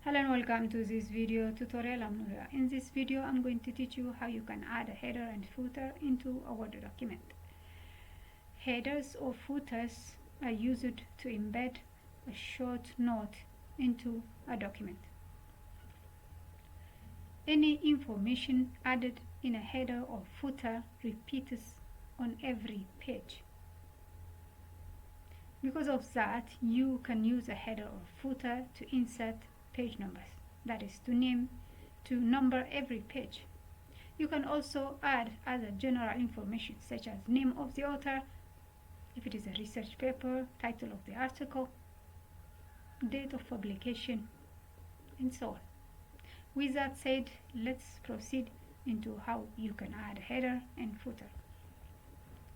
Hello and welcome to this video tutorial. I'm Nuria. In this video I'm going to teach you how you can add a header and footer into a Word document. Headers or footers are used to embed a short note into a document. Any information added in a header or footer repeats on every page. Because of that, you can use a header or footer to insert page numbers, that is to number every page. You can also add other general information such as name of the author, if it is a research paper, title of the article, date of publication, and so on. With that said, let's proceed into how you can add a header and footer.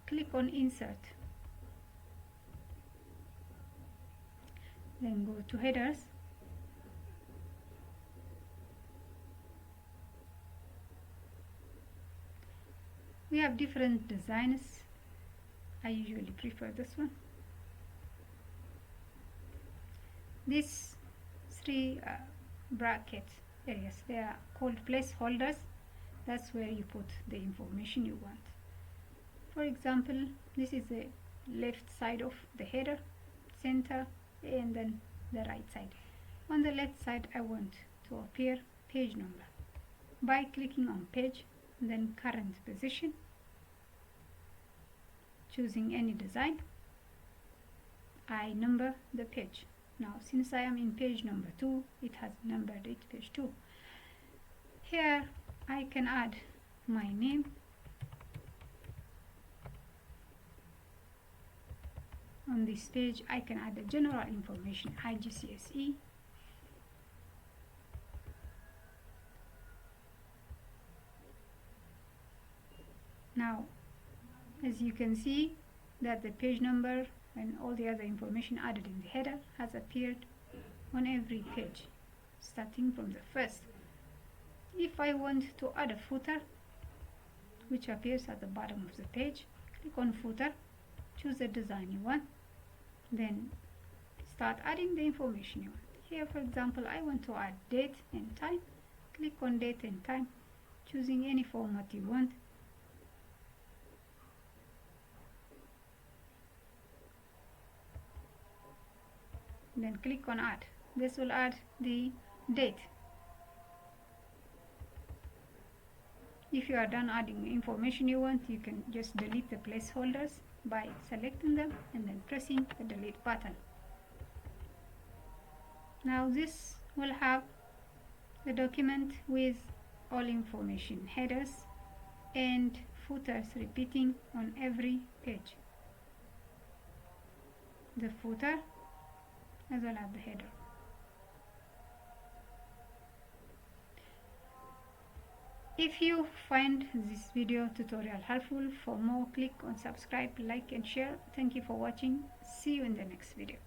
Click on Insert, then go to Headers. We have different designs. I usually prefer this one. These three bracket areas, they are called placeholders. That's where you put the information you want. For example, this is the left side of the header, center, and then the right side. On the left side, I want to appear page number. By clicking on page, then current position, choosing any design, I number the page. Now since I am in page number 2, it has numbered it page 2. Here I can add my name, on this page I can add the general information, IGCSE, now as you can see that the page number and all the other information added in the header has appeared on every page starting from the first. If I want to add a footer which appears at the bottom of the page, click on footer, choose the design you want, then start adding the information you want. Here for example I want to add date and time. Click on date and time, choosing any format you want. Then click on add. This will add the date. If you are done adding the information you want, you can just delete the placeholders by selecting them and then pressing the delete button. Now this will have the document with all information, headers and footers repeating on every page. The footer as well as the header. If you find this video tutorial helpful, for more click on subscribe, like and share. Thank you for watching. See you in the next video.